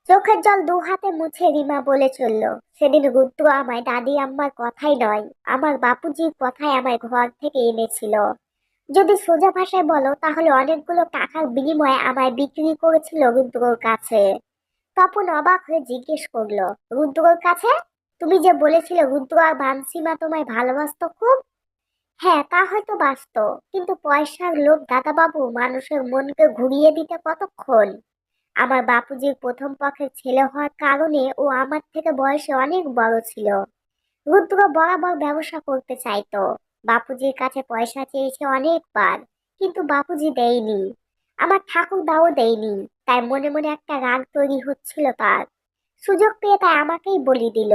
চোখের জল দু হাতে মুছে রিমা বলে চলল, সেদিন রুদ্র আমায় দাদি আম্মার কথাই নয়, আমার বাপুজির কথাই আমায় ঘর থেকে এনেছিল। যদি সোজা ভাষায় বলো তাহলে অনেকগুলো টাকার বিনিময়ে আমায় বিক্রি করেছিল রুদ্রর কাছে। তপন অবাক হয়ে জিজ্ঞেস করলো, রুদ্রর কাছে? তুমি যে বলেছিলে রুদ্র আর বানসিমা তোমায় ভালোবাসতো খুব। হ্যাঁ, তা হয়তো বাসতো, কিন্তু পয়সার লোভ দাদাবাবু মানুষের মনকে ঘুরিয়ে দিতে কতক্ষণ। আমার বাপুজির প্রথম পক্ষের ছেলে হওয়ার কারণে ও আমার থেকে বয়সে অনেক বড় ছিল। রুদ্র বরাবর ব্যবসা করতে চাইতো। বাপুজির কাছে পয়সা চেয়েছে অনেকবার, কিন্তু বাপুজি দেয়নি। আমার ঠাকুরদাও দেয়নি। তাই মনে মনে একটা রাগ তৈরি হচ্ছিল তার। সুযোগ পেয়ে তাই আমাকেই বলি দিল।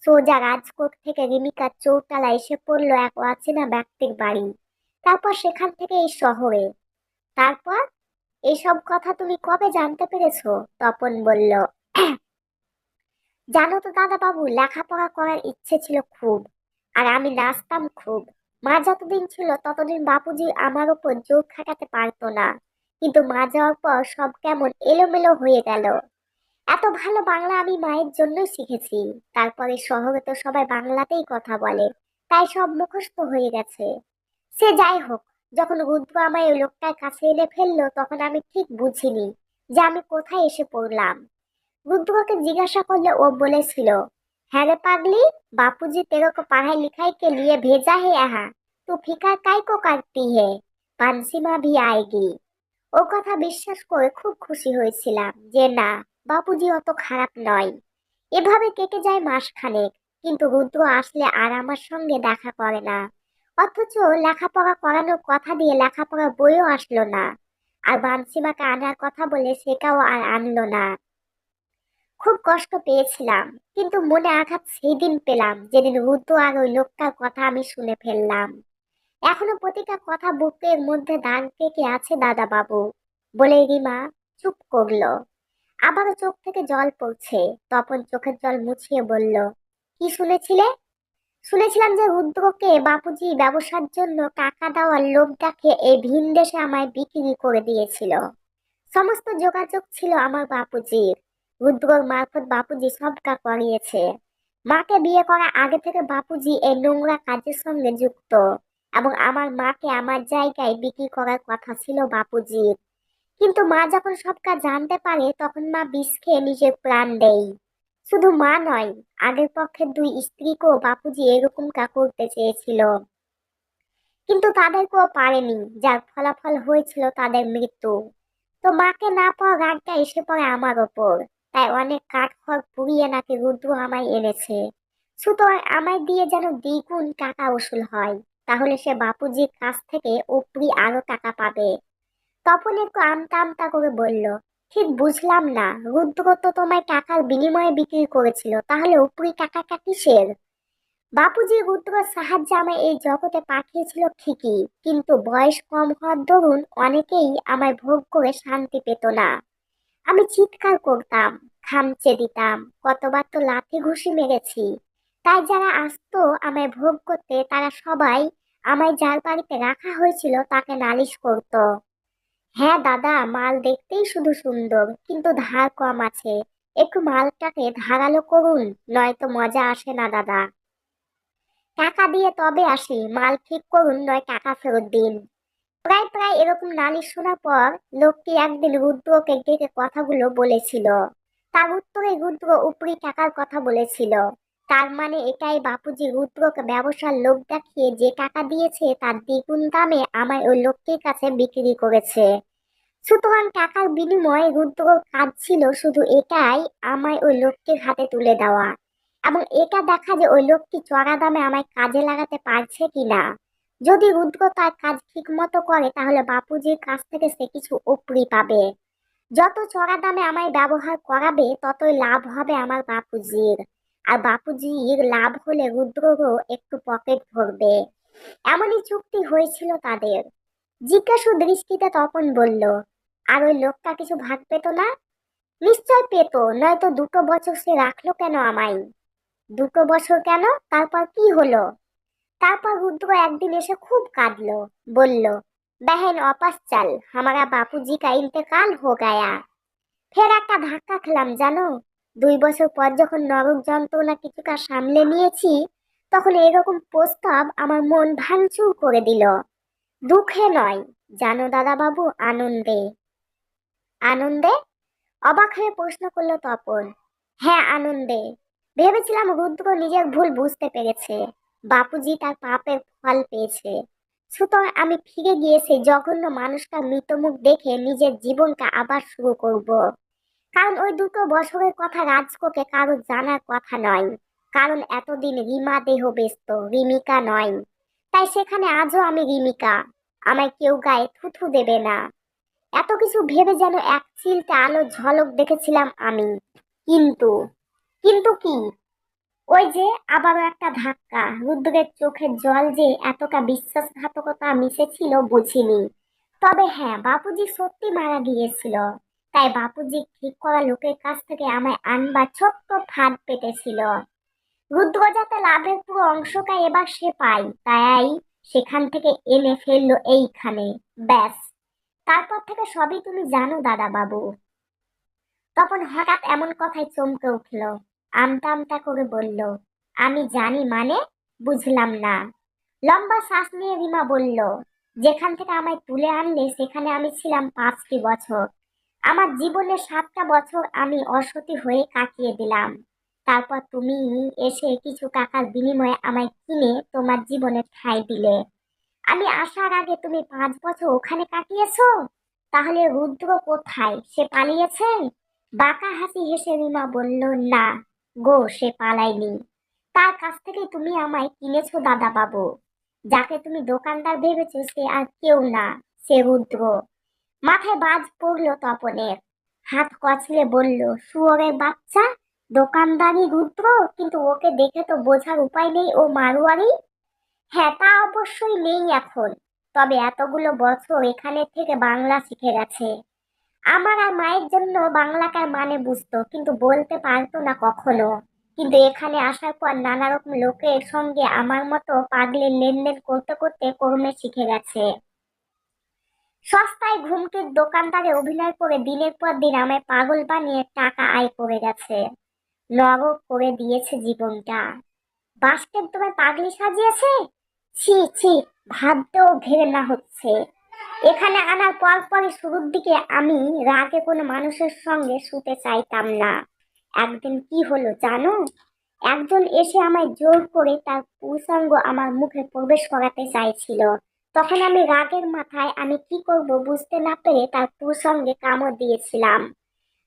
সোজা রাজকোট থেকে রিমিকার চৌটালা এসে পড়লো এক অচেনা ব্যক্তির বাড়ি। তারপর সেখান থেকে এই শহরে। তারপর এসব কথা তুমি কবে জানতে পেরেছো? তপন বলল, জানো তো দাদা বাবু, লেখাপড়া করার ইচ্ছে ছিল খুব, আর আমি নাচতাম খুব। মা যতদিন ছিল ততদিন বাপুজি আমার উপর জোর খাটাতে পারতো না, কিন্তু মা যাওয়ার পর সব কেমন এলোমেলো হয়ে গেল। এত ভালো বাংলা আমি মায়ের জন্যই শিখেছি। তারপরে শহরে তো সবাই বাংলাতেই কথা বলে, তাই সব মুখস্থ হয়ে গেছে। সে যাই হোক, যখন রুদ্র আমায় ওই লোকটার কাছে এনে ফেললো তখন আমি ঠিক বুঝিনি যে আমি কোথায় এসে পড়লাম। রুদ্রকে জিজ্ঞাসা করলে ও বলেছিল, হ্যাঁ রে পাগলি, बापूजी तेरे को पढ़ाई लिखाई के लिए भेजा है यहाँ। तू फिकर काय को करती है, पांसीमा भी आएगी। ও কথা বিশ্বাস করে খুব খুশি হয়েছিলাম যে না, বাপুজি অত খারাপ নয়। এভাবে কেটে যায় মাসখানেক, কিন্তু রুদ্র আসলে আর আমার সঙ্গে দেখা করে না। অথচ লেখাপড়া করানোর কথা দিয়ে লেখাপড়ার বইও আসলো না। আর বানসিমাকে আনার কথা বলে সেটাও আর আনলো না। খুব কষ্ট পেয়েছিলাম, কিন্তু মনে আঘাত সেই দিন পেলাম যেদিন রুদ্র আর ওই লোকটার কথা আমি শুনে ফেললাম। এখনো প্রতিটা কথা বুকের মধ্যে দাগ কেটে আছে দাদা বাবু। বলে রিমা চুপ করলো। আবারও চোখ থেকে জল পড়ছে। তপন চোখের জল মুছিয়ে বলল, কি শুনেছিলে? শুনেছিলাম যে রুদ্রকে বাপুজি ব্যবসার জন্য টাকা দেওয়ার লোভ দেখে এই ভিন দেশে আমায় বিক্রি করে দিয়েছিল। সমস্ত যোগাযোগ ছিল আমার বাপুজির। রুদ্রর মারফত বাপুজি সবটা করিয়েছে। মাকে বিয়ে করার আগে থেকে বাপুজি এই নোংরা কাজের সঙ্গে যুক্ত, এবং আমার মাকে আমার জায়গায় বিক্রি করার কথা ছিল বাপুজির। কিন্তু মা যখন সবটা জানতে পারে তখন মা বিষ খেয়ে নিজের প্রাণ দেয়। শুধু মা নয়, আগের পক্ষের দুই স্ত্রীকেও বাপুজি এরকমটা করতে চেয়েছিল, কিন্তু তাদেরকেও পারেনি, যার ফলাফল হয়েছিল তাদের মৃত্যু। তো মাকে না পাওয়া রাগটা এসে পড়ে আমার ওপর। তাই অনেক কাঠখড় পুড়িয়ে নাকি রুদ্র আমায় এনেছে। সুতরাং আমায় দিয়ে যেন দ্বিগুণ টাকা উসুল হয়, তাহলে সে বাপুজির কাছ থেকে উপরি আরো টাকা পাবে। তপন একটু আমতা আমতা করে বলল, ঠিক বুঝলাম না, রুদ্র তো তোমায় টাকার বিনিময়ে বিক্রি করেছিল, তাহলে উপরি টাকাটা কিসের? বাপুজি রুদ্রর সাহায্যে আমায় এই জগতে পাঠিয়েছিল ঠিকই, কিন্তু বয়স কম হওয়ার দরুন অনেকেই আমায় ভোগ করে শান্তি পেত না। আমি চিৎকার করতাম, খামচে দিতাম, কতবার তো লাথি ঘুষি মেরেছি। তাই যারা আসতো আমায় ভোগ করতে তারা সবাই আমায় যার বাড়িতে রাখা হয়েছিল তাকে নালিশ করত। হ্যাঁ দাদা, মাল দেখতেই শুধু সুন্দর, কিন্তু ধার কম আছে। একটু মালটাকে ধারালো করুন, নয়তো মজা আসে না দাদা। টাকা দিয়ে তবে আসি, মাল ঠিক করুন নয় টাকা ফেরত দিন। প্রায় প্রায় এরকম নালিশ শোনার পর লোকটি একদিন রুদ্রকে ডেকে কথাগুলো বলেছিল। তার উত্তরে রুদ্র উপরি টাকার কথা বলেছিল। তার মানে এটাই, বাপুজি রুদ্রকে ব্যবসার লোভ দেখিয়ে যে টাকা দিয়েছে তার দ্বিগুণ দামে আমায় ওই লোকটির কাছে বিক্রি করেছে। সুতরাং টাকার বিনিময়ে রুদ্রর কাজ ছিল শুধু এটাই, আমায় ওই লোকটির হাতে তুলে দেওয়া, এবং এটা দেখা যে ওই লোকটি চড়া দামে আমায় কাজে লাগাতে পারছে কিনা। যদি রুদ্র তার কাজ ঠিক মতো করে তাহলে বাপুজির কাছ থেকে সে কিছু উপরি পাবে। যত চড়া দামে আমায় ব্যবহার করাবে ততই লাভ হবে আমার বাপুজির। আর বাপুজির লাভ হলে রুদ্ররও একটু পকেট ভরবে। এমনই চুক্তি হয়েছিল তাদের। জিজ্ঞাসু দৃষ্টিতে তপন বলল, আর ওই লোকটা কিছু ভাগ পেত না? নিশ্চয় পেত, নয়তো 2 বছর সে রাখলো কেন আমায়? 2 বছর কেন? তারপর কি হলো? তারপর রুদ্র একদিন এসে খুব কাঁদলো। বলল, बहन वापस चल, हमारा बापूजी का इंतकाल हो गया। ফের একটা ধাক্কা খেলাম জানো। 2 বছর পর যখন নরক যন্ত্রণা কিছুটা সামলে নিয়েছি, তখন এরকম প্রস্তাব আমার মন ভাঙচুর করে দিল। দুঃখে নয় জানো দাদা বাবু, আনন্দে। আনন্দে? অবাক হয়ে প্রশ্ন করলো তপন। হ্যাঁ, আনন্দে। ভেবেছিলাম রুদ্র নিজের ভুল বুঝতে পেরেছে, বাপুজি তার পাপের ফল পেয়েছে, সুতরাং আমি ফিরে গিয়ে সেই জঘন্য মানুষটার মৃতমুখ দেখে নিজের জীবনটা আবার শুরু করব। কারণ ওই 2 বছরের কথা রাজকোকে কারো জানার কথা নয়, কারণ এতদিন রিমা দেহ ব্যস্ত, রিমিকা নয়। তাই সেখানে আজও আমি রিমিকা, আমায় কেউ গায়ে থুথু দেবে না। এত কিছু ভেবে যেন এক চিলতে আলো ঝলক দেখেছিলাম আমি। কিন্তু কিন্তু কি? ওই যে আবারও একটা ধাক্কা। রুদ্রের চোখের জল যে এতটা বিশ্বাসঘাতকতা মিশেছিল বুঝিনি। তবে হ্যাঁ, বাপুজি সত্যি মারা গিয়েছিল। তাই বাপুজি ঠিক করা লোকের কাছ থেকে আমায় আনবার ছোট্ট ফাঁদ পেতেছিল। রুদ্র যাতে লাভের পুরো অংশটা এবার সে পায়, তাই সেখান থেকে এনে ফেললো এইখানে। ব্যাস, তারপর থেকে সবই তুমি জানো দাদা বাবু। তখন হঠাৎ এমন কথায় চমকে উঠল, আমতা আমতা করে বলল, আমি জানি মানে? বুঝলাম না। লম্বা শ্বাস নিয়ে রিমা বলল, যেখান থেকে আমায় তুলে আনলে সেখানে আমি ছিলাম 5টি বছর। আমার জীবনের 7টা বছর আমি অসতী হয়ে কাটিয়ে দিলাম। তারপর তুমি এসে কিছু টাকার বিনিময়ে আমায় কিনে তোমার জীবনে ঠাঁই দিলে। আমি আসার আগে তুমি 5 বছর ওখানে কাটিয়েছো। তাহলে রুদ্র কোথায়? সে পালিয়েছে? বাঁকা হাসি হেসে রিমা বলল, না গো, সে পালায়নি। তার কাছ থেকে তুমি আমায় কিনেছো দাদা বাবু। যাকে তুমি দোকানদার ভেবেছো সে আর কেউ না, সে রুদ্র। মাথায় বাজ পড়লো তপনের। হাত কচলে বলল, শুয়োরের বাচ্চা! দোকানদারি রুদ্র, কিন্তু ওকে দেখে তো বোঝার উপায় নেই ও মারোয়ারি। হ্যাঁ, তা অবশ্যই নেই এখন। তবে এতগুলো বছর এখানে থেকে বাংলা শিখে গেছে। আমার আর মায়ের জন্য বাংলাটার মানে বুঝতো, কিন্তু বলতে পারতো না কখনো। কিন্তু এখানে আসার পর নানা রকম লোকের সঙ্গে আমার মতো পাগলের লেনদেন করতে করতে কর্মে শিখে গেছে। সস্তায় ঘুমটির দোকানদারে অভিনয় করে দিনের পর দিন আমায় পাগল বানিয়ে টাকা আয় করে গেছে। নরক করে দিয়েছে জীবনটা। বাস্কেট তোমায় পাগলি সাজিয়েছে। ছি ছি, ভাবতেও ঘেন্না হচ্ছে। এখানে আনার পর পরই শুরুর দিকে আমি রাগে কোনো মানুষের সঙ্গে শুতে চাইতাম না। একদিন কি হলো জানো? একজন এসে আমায় জোর করে তার পুরুষাঙ্গ আমার মুখে প্রবেশ করাতে চাইছিল। তখন আমি রাগের মাথায় আমি কি করব বুঝতে না পেরে তার পুরুষাঙ্গে কামড় দিয়েছিলাম।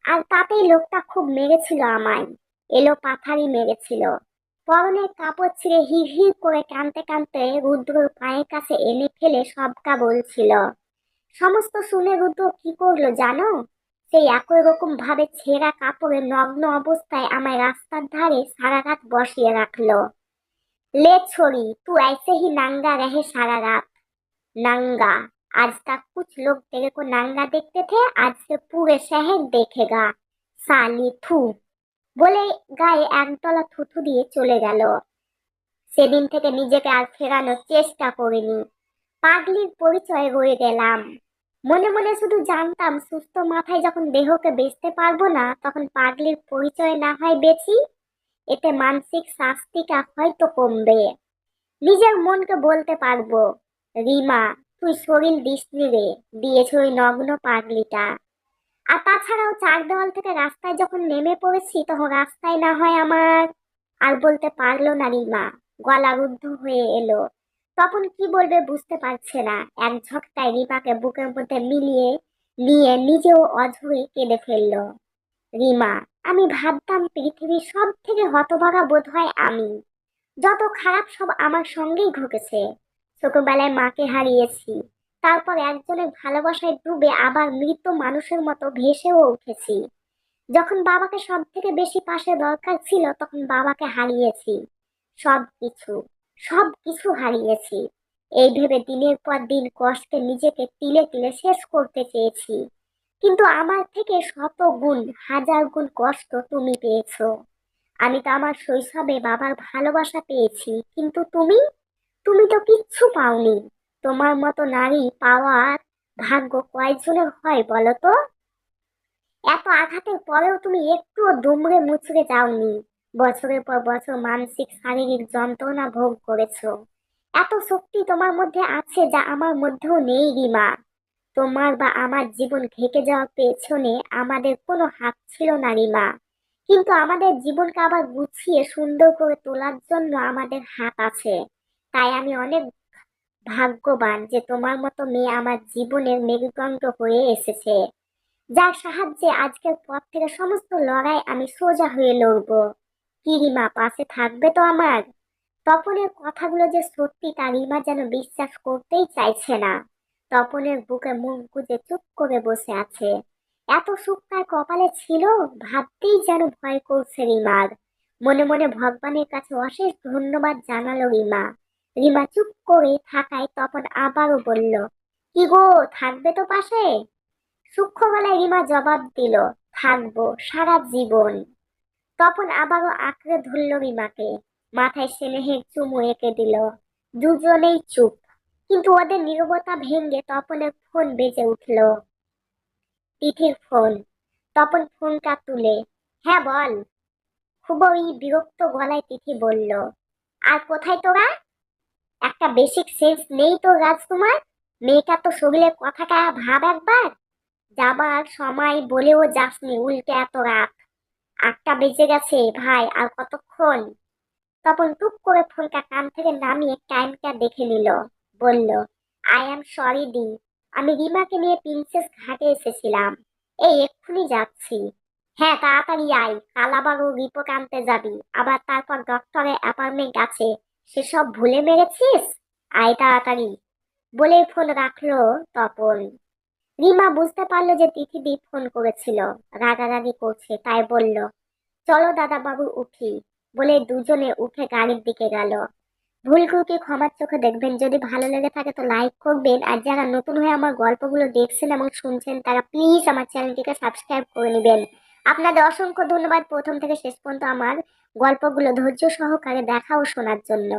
আর তাতেই লোকটা খুব মেরেছিল আমায়। এলো পাথারি মেরেছিল। পরনের কাপড় ছিঁড়ে হির হির করে কাঁদতে কাঁদতে রুদ্রর পায়ের কাছে এনে ফেলে সবটা বলছিল। সমস্ত শুনে রুদ্র কি করলো জানো? সেই একই রকম ভাবে ছেঁড়া কাপড়ে নগ্ন অবস্থায় আমায় রাস্তার ধারে সারা রাত বসিয়ে রাখলো। ले छोरी, तू ऐसे ही नंगा रहे सारा रात। नंगा? आज तक कुछ लोग तेरे को नंगा देखते थे, आज से पूरे शहर देखेगा। साली थू। বলে গায়ে একতলা থুথু দিয়ে চলে গেল। সেদিন থেকে নিজেকে আর ফেরানোর চেষ্টা করিনি। পাগলির পরিচয় রয়ে গেলাম। মনে মনে শুধু জানতাম সুস্থ মাথায় যখন দেহকে বেচতে পারবো না, তখন পাগলির পরিচয় না হয় বেচি, এতে মানসিক শাস্তিটা হয়তো কমবে। নিজের মনকে বলতে পারবো, রিমা তুই শরীর দিসনি রে, দিয়েছ ওই নগ্ন পাগলিটা। আর তাছাড়াও চার দেওয়াল থেকে রাস্তায় যখন নেমে পড়েছি তখন রাস্তায় না হয় আমার। আর বলতে পারলো না রিমা, গলা রুদ্ধ হয়ে এলো। তখন কি বলবে বুঝতে পারছে না। এক ঝটকায় রিমাকে বুকের মধ্যে মিলিয়ে নিয়ে নিজেও অঝরে কেঁদে ফেললো। রিমা, আমি ভাবতাম পৃথিবীর সব থেকে হতভাগা বোধ হয় আমি। যত খারাপ সব আমার সঙ্গেই ঘটেছে। ছোটবেলায় মাকে হারিয়েছি, তারপর একজনের ভালোবাসায় ডুবে আবার মৃত মানুষের মতো ভেসেও উঠেছি। যখন বাবাকে সব থেকে বেশি পাশে দরকার ছিল তখন বাবাকে হারিয়েছি। সবকিছু, সবকিছু হারিয়েছি। এই ভেবে দিনের পর দিন কষ্টে নিজেকে তিলে তিলে শেষ করতে চেয়েছি। কিন্তু আমার থেকে শত গুণ, হাজার গুণ কষ্ট তুমি পেয়েছো। আমি তো আমার শৈশবে বাবার ভালোবাসা পেয়েছি, কিন্তু তুমি, তুমি তো কিচ্ছু পাওনি। তোমার মতো নারী পাওয়ার ভাগ্য কয়জনের হয় বলো তো? এত আঘাতের পরেও তুমি একটুও দুমড়ে মুচড়ে যাওনি। বছরের পর বছর মানসিক শারীরিক যন্ত্রণা ভোগ করেছো। এত শক্তি তোমার মধ্যে আছে যা আমার মধ্যেও নেই রিমা। তোমার বা আমার জীবন ঘেঁটে যাওয়ার পেছনে আমাদের কোনো হাত ছিল না রিমা, কিন্তু আমাদের জীবনকে আবার গুছিয়ে সুন্দর করে তোলার জন্য আমাদের হাত আছে। তাই আমি অনেক ভাগ্যবান যে তোমার মতো মেয়ে আমার জীবনের মেরুদণ্ড হয়ে এসেছে, যার সাহায্যে আজকের পর থেকে সমস্ত লড়াই আমি সোজা হয়ে লড়বো। কি রিমা, পাশে থাকবে তো আমার? তপনের কথাগুলো যে সত্যি তা রিমা যেন বিশ্বাস করতেই চাইছে না। তপনের বুকে মুখ গুজে চুপ করে বসে আছে। এত সুখ তার কপালে ছিল, ভাবতেই যেন ভয় করছে রিমার। মনে মনে ভগবানের কাছে অশেষ ধন্যবাদ জানালো রিমা। রিমা চুপ করে থাকায় তপন আবারও বলল, কি গো, থাকবে তো পাশে? সূক্ষ্ম গলায় রিমা জবাব দিল, থাকবো সারা জীবন। তপন আবারও আঁকড়ে ধরল রিমাকে, মাথায় স্নেহের চুমু এঁকে দিল। দুজনেই চুপ, কিন্তু ওদের নীরবতা ভেঙে তপনের ফোন বেজে উঠল। তিথির ফোন। তপন ফোনটা তুলে, হ্যাঁ বল। খুবই বিরক্ত গলায় তিথি বলল, আর কোথায় তোরা? একটা বেসিক সেন্স নেই তো রাজকুমার? মেয়েটা তো শরীরের কথাটা ভাব একবার। যাবার সময় বলেও যাসনি, উল্টে এত রাত। 8টা বেজে গেছে ভাই, আর কতক্ষণ? তপন টুক করে ফোনটা কান থেকে নামিয়ে টাইমটা দেখে নিল। বলল, আই অ্যাম সরি দি, আমি রিমাকে নিয়ে প্রিন্সেস ঘাটে এসেছিলাম। এই এক্ষুনি যাচ্ছি। হ্যাঁ তাড়াতাড়ি আয়, কাল আবার ও রিপোর্ট আনতে যাবি, আবার তারপর ডক্টরের অ্যাপয়েন্টমেন্ট আছে। সেসব ভুলে মেরেছিস? আয় তাড়াতাড়ি। বলেই ফোন রাখলো তপন। রিমা বুঝতে পারলো যে তিথিদি ফোন করেছিল, রাগারাগি করছে, তাই বলল, চলো দাদা বাবু উঠি। বলে দুজনে উঠে গাড়ির দিকে গেল। ভুল ত্রুটি ক্ষমার চোখে দেখবেন। যদি ভালো লেগে থাকে তো লাইক করবেন, আর যারা নতুন হয়ে আমার গল্পগুলো দেখছেন এবং শুনছেন তারা প্লিজ আমার চ্যানেলটিকে সাবস্ক্রাইব করে নেবেন। আপনাদের অসংখ্য ধন্যবাদ প্রথম থেকে শেষ পর্যন্ত আমার গল্পগুলো ধৈর্য সহকারে দেখা ও শোনার জন্য।